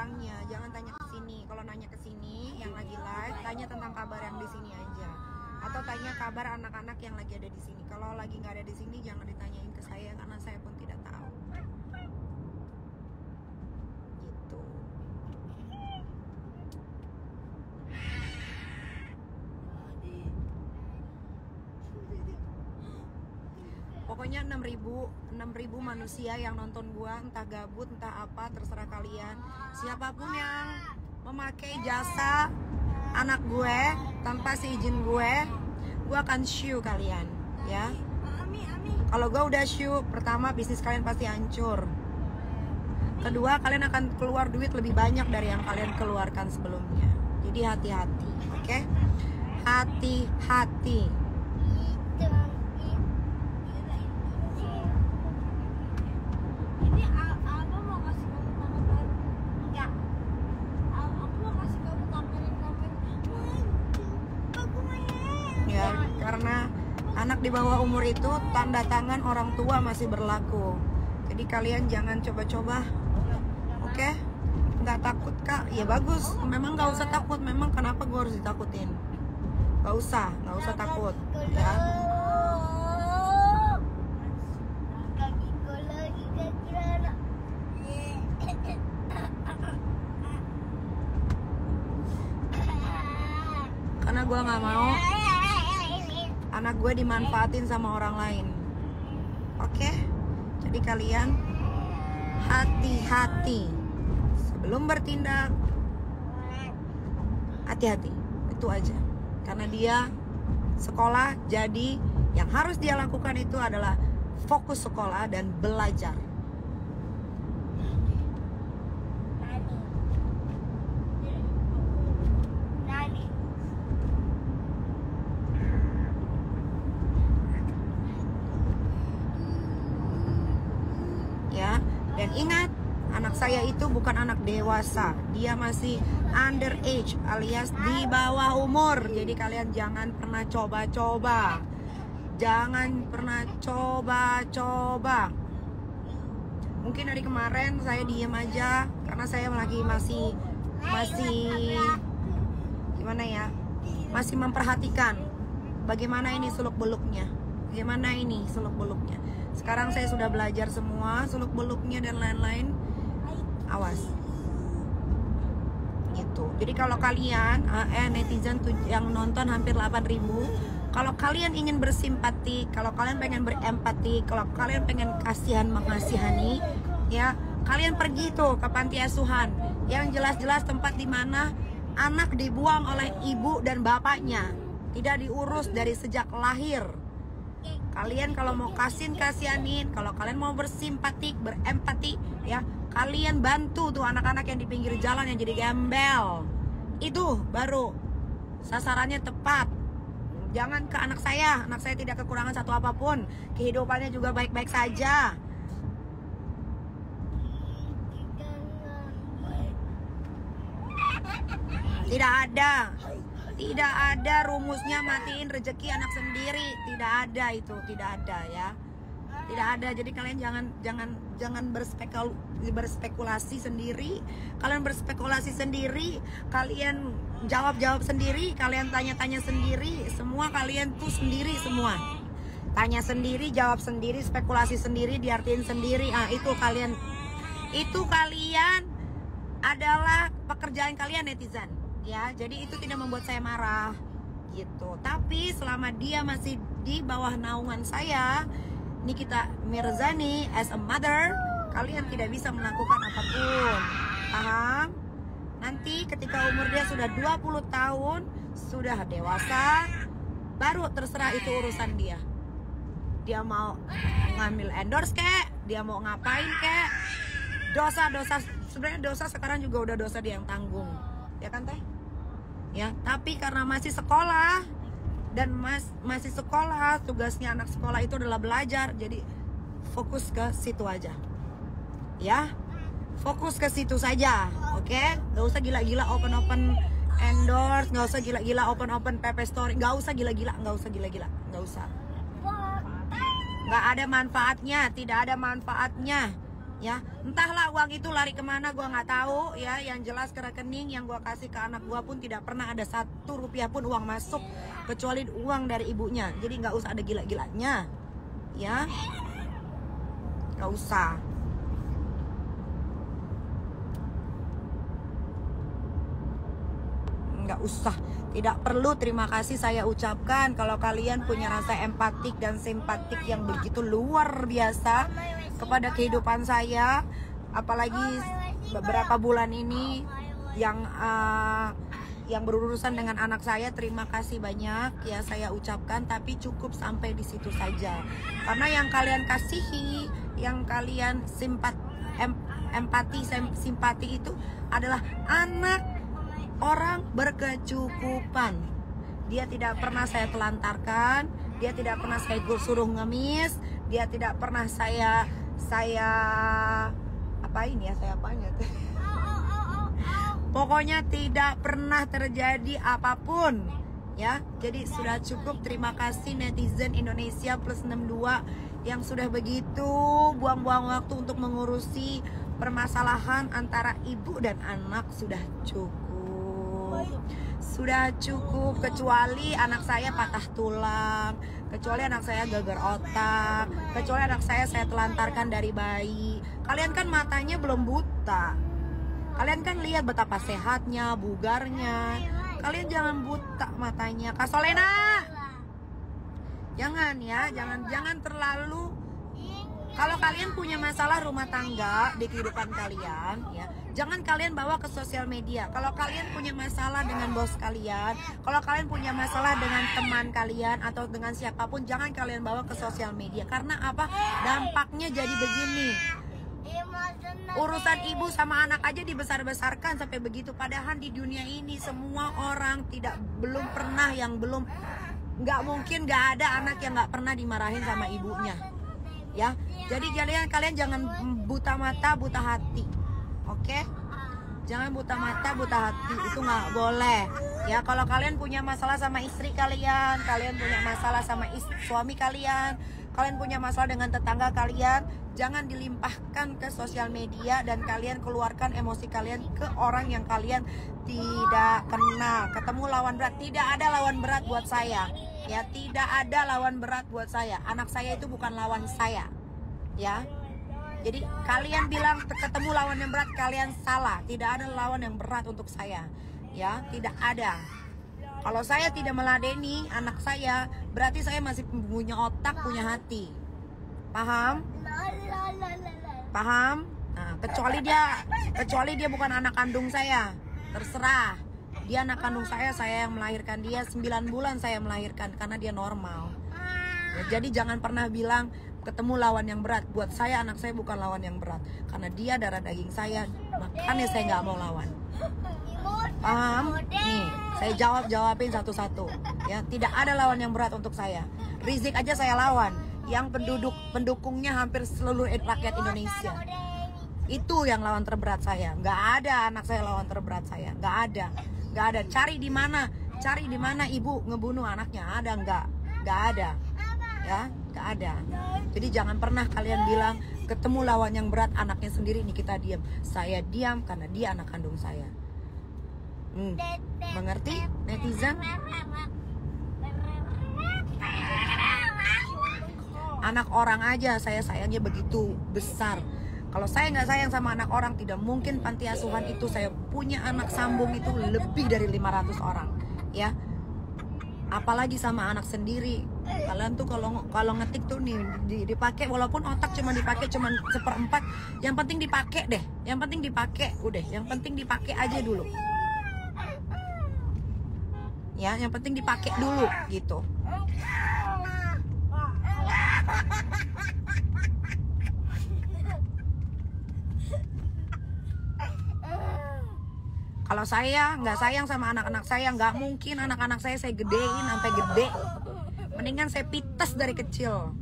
orangnya, jangan tanya ke sini. Kalau nanya ke sini yang lagi live, tanya tentang kabar yang di sini aja. Atau tanya kabar anak-anak yang lagi ada di sini. Kalau lagi nggak ada di sini, jangan ditanyain ke saya karena saya pun tidak tahu. Gitu. Pokoknya 6.000 manusia yang nonton gua, entah gabut, entah apa, terserah kalian. Siapapun yang memakai jasa anak gue tanpa seizin gue akan show kalian, ya. Kalau gue udah show, pertama bisnis kalian pasti hancur. Kedua, kalian akan keluar duit lebih banyak dari yang kalian keluarkan sebelumnya. Jadi hati-hati, oke? Hati-hati. Karena anak di bawah umur itu tanda tangan orang tua masih berlaku. Jadi kalian jangan coba-coba, oke? Nggak takut kak? Ya bagus. Memang nggak usah takut. Memang kenapa gue harus ditakutin? Nggak usah takut, ya. Karena gue nggak mau anak gue dimanfaatin sama orang lain. Oke? Jadi kalian hati-hati sebelum bertindak. Hati-hati, itu aja. Karena dia sekolah, jadi yang harus dia lakukan itu adalah fokus sekolah dan belajar. Dan ingat, anak saya itu bukan anak dewasa. Dia masih underage alias di bawah umur. Jadi kalian jangan pernah coba-coba. Jangan pernah coba-coba. Mungkin dari kemarin saya diem aja karena saya masih gimana ya? Masih memperhatikan bagaimana ini seluk-beluknya. Bagaimana ini seluk-beluknya. Sekarang saya sudah belajar semua seluk-beluknya dan lain-lain. Awas. Gitu. Jadi kalau kalian netizen yang nonton hampir 8.000, kalau kalian ingin bersimpati, kalau kalian pengen berempati, kalau kalian pengen kasihan mengasihani, ya, kalian pergi tuh ke panti asuhan yang jelas-jelas tempat di mana anak dibuang oleh ibu dan bapaknya, tidak diurus dari sejak lahir. Kalian kalau mau kasihanin, kalau kalian mau bersimpati, berempati, ya, kalian bantu tuh anak-anak yang di pinggir jalan yang jadi gembel. Itu baru sasarannya tepat. Jangan ke anak saya tidak kekurangan satu apapun. Kehidupannya juga baik-baik saja. Tidak ada rumusnya matiin rezeki anak sendiri. Tidak ada itu, tidak ada ya. Tidak ada. Jadi kalian jangan berspekulasi sendiri. Kalian berspekulasi sendiri, kalian jawab sendiri, kalian tanya sendiri, semua kalian tuh sendiri semua. Tanya sendiri, jawab sendiri, spekulasi sendiri, diartiin sendiri. Itu kalian adalah pekerjaan kalian netizen. Ya, jadi itu tidak membuat saya marah gitu. Tapi selama dia masih di bawah naungan saya, Nikita Mirzani as a mother, kalian tidak bisa melakukan apapun. Paham? Nanti ketika umur dia sudah 20 tahun, sudah dewasa, baru terserah itu urusan dia. Dia mau ngambil endorse kek, dia mau ngapain kek. Dosa-dosa, sebenarnya dosa sekarang juga udah dosa dia yang tanggung. Ya kan teh? Ya, tapi karena masih sekolah dan masih sekolah, tugasnya anak sekolah itu adalah belajar. Jadi fokus ke situ aja. Ya. Fokus ke situ saja. Oke? Gak usah gila-gila open endorse, gak usah gila-gila open PP story, gak usah gila-gila. Gak usah. Gak ada manfaatnya, tidak ada manfaatnya. Ya, entahlah uang itu lari kemana gua nggak tahu ya. Yang jelas ke rekening yang gua kasih ke anak gua pun tidak pernah ada 1 rupiah pun uang masuk kecuali uang dari ibunya. Jadi nggak usah ada gila-gilanya, ya, nggak usah. Nggak usah, tidak perlu terima kasih saya ucapkan. Kalau kalian punya rasa empatik dan simpatik yang begitu luar biasa kepada kehidupan saya, apalagi beberapa bulan ini yang berurusan dengan anak saya, terima kasih banyak ya saya ucapkan, tapi cukup sampai di situ saja. Karena yang kalian kasihi, yang kalian simpati itu adalah anak orang berkecukupan. Dia tidak pernah saya telantarkan, dia tidak pernah saya suruh ngemis, dia tidak pernah saya pokoknya tidak pernah terjadi apapun, ya. Jadi sudah cukup. Terima kasih netizen Indonesia plus 62 yang sudah begitu buang-buang waktu untuk mengurusi permasalahan antara ibu dan anak. Sudah cukup, kecuali anak saya patah tulang, kecuali anak saya gagal otak, kecuali anak saya telantarkan dari bayi. Kalian kan matanya belum buta, kalian kan lihat betapa sehatnya, bugarnya. Kalian jangan buta matanya. Kak Solena, jangan ya, jangan terlalu. Kalau kalian punya masalah rumah tangga di kehidupan kalian, ya, jangan kalian bawa ke sosial media. Kalau kalian punya masalah dengan bos kalian, kalau kalian punya masalah dengan teman kalian atau dengan siapapun, jangan kalian bawa ke sosial media. Karena apa? Dampaknya jadi begini. Urusan ibu sama anak aja dibesar-besarkan sampai begitu. Padahal di dunia ini semua orang nggak mungkin nggak ada anak yang nggak pernah dimarahin sama ibunya. Ya, jadi kalian jangan buta mata, buta hati, oke? Jangan buta mata, buta hati, itu nggak boleh. Ya, kalau kalian punya masalah sama istri kalian punya masalah sama suami kalian punya masalah dengan tetangga kalian, jangan dilimpahkan ke sosial media dan kalian keluarkan emosi kalian ke orang yang kalian tidak kenal. Ketemu lawan berat, tidak ada lawan berat buat saya. Ya, tidak ada lawan berat buat saya. Anak saya itu bukan lawan saya, ya. Jadi kalian bilang ketemu lawan yang berat, kalian salah. Tidak ada lawan yang berat untuk saya, ya, tidak ada. Kalau saya tidak meladeni anak saya, berarti saya masih punya otak, punya hati. Paham? Paham? Nah, kecuali dia bukan anak kandung saya, terserah. Dia anak kandung saya yang melahirkan dia. 9 bulan saya melahirkan karena dia normal. Ya, jadi jangan pernah bilang ketemu lawan yang berat. Buat saya anak saya bukan lawan yang berat, karena dia darah daging saya, makanya saya nggak mau lawan. Paham? Nih, saya jawabin satu-satu. Ya, tidak ada lawan yang berat untuk saya. Rizik aja saya lawan, yang pendukungnya hampir seluruh rakyat Indonesia. Itu yang lawan terberat saya. Nggak ada anak saya lawan terberat saya. Nggak ada. Cari di mana ibu ngebunuh anaknya, ada nggak ada, ya, nggak ada. Jadi jangan pernah kalian bilang ketemu lawan yang berat anaknya sendiri, nih kita diam. Saya diam karena dia anak kandung saya. Mengerti netizen? Anak orang aja saya sayangnya begitu besar. Kalau saya nggak sayang sama anak orang, tidak mungkin panti asuhan itu saya punya anak sambung itu lebih dari 500 orang, ya. Apalagi sama anak sendiri. Kalian tuh kalau ngetik tuh nih dipakai, walaupun otak cuma dipakai cuma 1/4, yang penting dipakai deh. Yang penting dipakai, udah. Yang penting dipakai aja dulu. Ya, yang penting dipakai dulu gitu. Kalau saya nggak sayang sama anak-anak saya, nggak mungkin anak-anak saya gedein sampai gede. Mendingan saya pites dari kecil.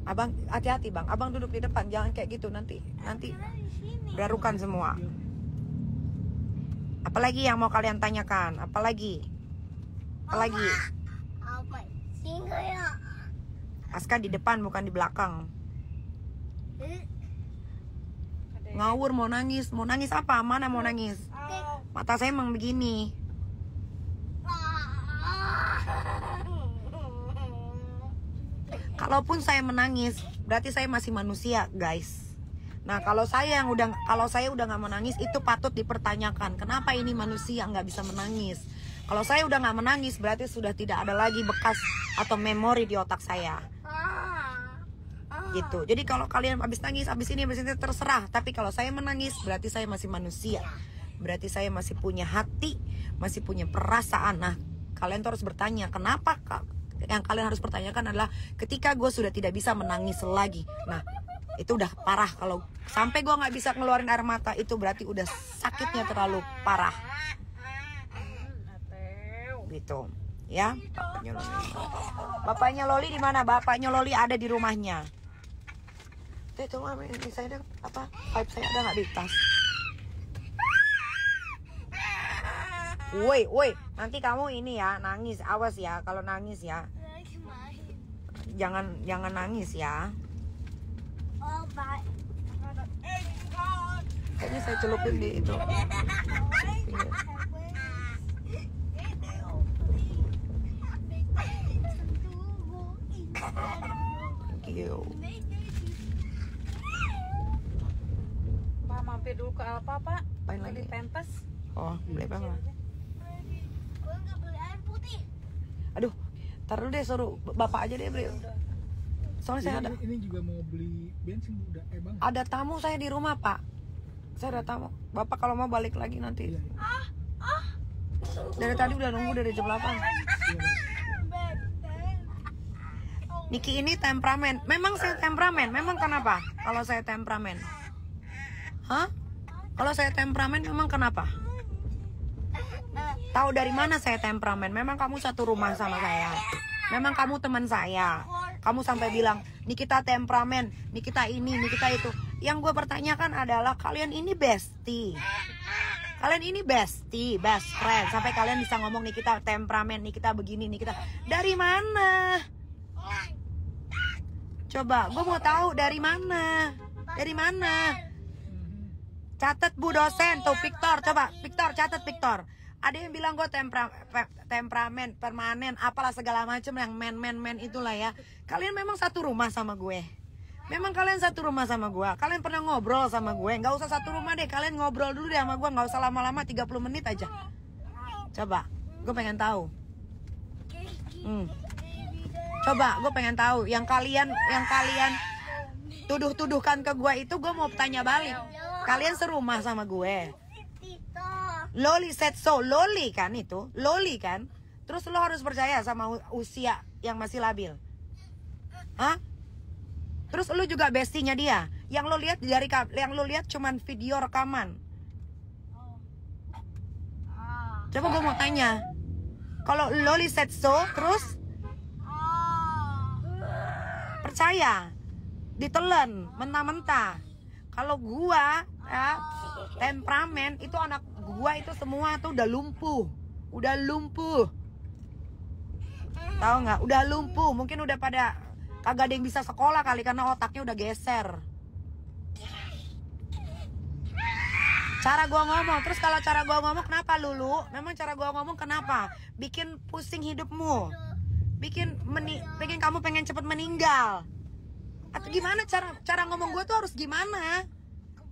Abang, hati-hati bang. Abang duduk di depan, jangan kayak gitu, nanti berurukan semua. Apalagi yang mau kalian tanyakan? Apalagi? Apalagi? Apa? Singa ya. Aska di depan bukan di belakang. Ngawur mau nangis. Mau nangis apa? Mana mau nangis? Mata saya emang begini. Kalaupun saya menangis, berarti saya masih manusia, guys. Nah, kalau saya udah nggak menangis, itu patut dipertanyakan. Kenapa ini manusia nggak bisa menangis? Kalau saya udah nggak menangis, berarti sudah tidak ada lagi bekas atau memori di otak saya. Gitu. Jadi kalau kalian habis nangis, habis ini terserah. Tapi kalau saya menangis, berarti saya masih manusia. Berarti saya masih punya hati, masih punya perasaan. Nah, kalian tuh harus bertanya, kenapa? Yang kalian harus pertanyakan adalah ketika gue sudah tidak bisa menangis lagi. Nah, itu udah parah. Kalau sampai gue nggak bisa ngeluarin air mata, itu berarti udah sakitnya terlalu parah. Gitu, ya. Bapaknya Loli di mana? Bapaknya Loli ada di rumahnya. Itu ini saya apa? Pipe saya ada nggak di tas? Woi, nanti kamu ini ya nangis, awas ya kalau nangis ya. Jangan nangis ya. Kayaknya saya celupin di itu. Thank you. Pak mampir dulu ke Alfa, Pak. Apain lagi? Beli Pampers. Oh, beli apa? Gue nggak beli air putih. Aduh, taruh deh, suruh bapak aja deh beli. Soalnya saya ada. Ini juga mau beli bensin udah bang. Ada tamu saya di rumah, Pak. Saya ada tamu. Bapak kalau mau balik lagi nanti. Iya. Dari tadi udah nunggu dari jam 8. Niki ini temperamen. Memang saya temperamen. Memang kenapa? Kalau saya temperamen. Hah? Kalau saya temperamen memang kenapa? Tahu dari mana saya temperamen? Memang kamu satu rumah sama saya. Memang kamu teman saya. Kamu sampai bilang, Nikita temperamen, Nikita ini, Nikita itu. Yang gue pertanyakan adalah kalian ini bestie. Kalian ini bestie, best friend. Sampai kalian bisa ngomong Nikita temperamen, Nikita begini, Nikita. Dari mana? Coba, gue mau tahu dari mana? Dari mana? Catat Bu dosen, tuh Victor, coba Victor, catat Victor. Ada yang bilang gue temperamen, permanen, apalah segala macam yang men itulah ya. Kalian memang satu rumah sama gue. Memang kalian satu rumah sama gue. Kalian pernah ngobrol sama gue. Gak usah satu rumah deh, kalian ngobrol dulu deh sama gue. Gak usah lama-lama, 30 menit aja. Coba, gue pengen tahu. Coba, gue pengen tahu. Yang kalian tuduh-tuduhkan ke gue itu, gue mau tanya balik. Kalian serumah sama gue. Loli said so. Loli kan itu. Loli kan. Terus lo harus percaya sama usia yang masih labil. Hah? Terus lo juga bestinya dia. Yang lo lihat cuman video rekaman. Coba gue mau tanya. Kalau Loli said so, terus percaya, ditelan, mentah-mentah. Kalau gua ya, temperamen itu anak gua itu semua tuh udah lumpuh. Tahu nggak? Udah lumpuh. Mungkin udah pada kagak ada yang bisa sekolah kali karena otaknya udah geser. Cara gua ngomong, terus kalau cara gua ngomong kenapa Lulu? Memang cara gua ngomong kenapa? Bikin pusing hidupmu. Bikin kamu pengen cepet meninggal. Atau gimana cara ngomong gue tuh harus gimana?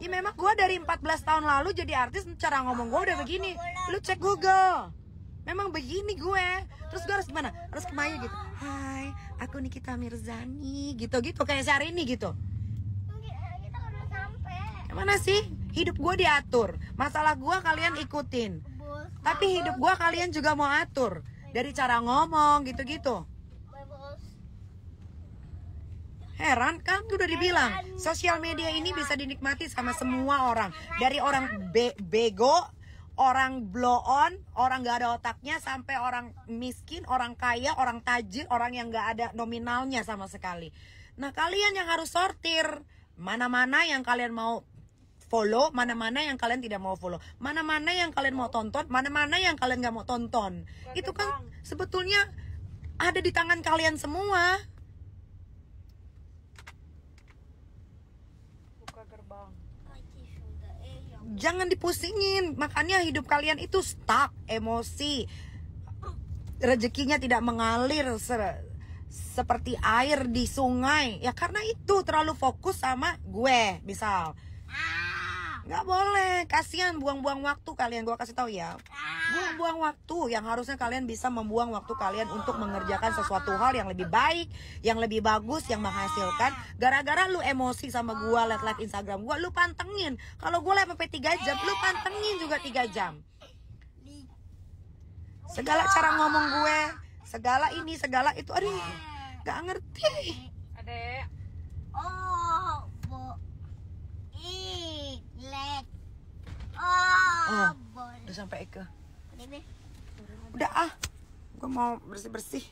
Ya memang gue dari 14 tahun lalu jadi artis, cara ngomong gue udah begini. Lu cek Google. Memang begini gue. Terus gue harus gimana? Harus kemaya gitu. Hai, aku Nikita Mirzani. Gitu-gitu kayak sehari ini gitu. Kita udah sampai. Gimana sih? Hidup gue diatur. Masalah gue kalian ikutin. Tapi hidup gue kalian juga mau atur. Dari cara ngomong gitu-gitu. Heran kan, udah dibilang sosial media ini bisa dinikmati sama semua orang. Dari orang bego, orang blow on, orang gak ada otaknya, sampai orang miskin, orang kaya, orang tajir, orang yang gak ada nominalnya sama sekali. Nah kalian yang harus sortir, mana-mana yang kalian mau follow, mana-mana yang kalian tidak mau follow, mana-mana yang kalian mau tonton, mana-mana yang kalian gak mau tonton. Itu kan sebetulnya ada di tangan kalian semua. Buka gerbang. Jangan dipusingin. Makanya hidup kalian itu stuck, emosi. Rezekinya tidak mengalir seperti air di sungai. Ya karena itu terlalu fokus sama gue, misal. Nggak boleh, kasihan buang-buang waktu kalian. Gue kasih tahu ya, buang-buang waktu yang harusnya kalian bisa membuang waktu kalian untuk mengerjakan sesuatu hal yang lebih baik, yang lebih bagus, yang menghasilkan. Gara-gara lu emosi sama gue, liat Instagram gue, lu pantengin. Kalau gue liat sampai 3 jam, lu pantengin juga 3 jam. Segala cara ngomong gue, segala ini, segala itu, aduh, gak ngerti. Adek. Oh, lek. Oh, Boleh. udah sampai ke. Ini. Udah ah, gue mau bersih-bersih.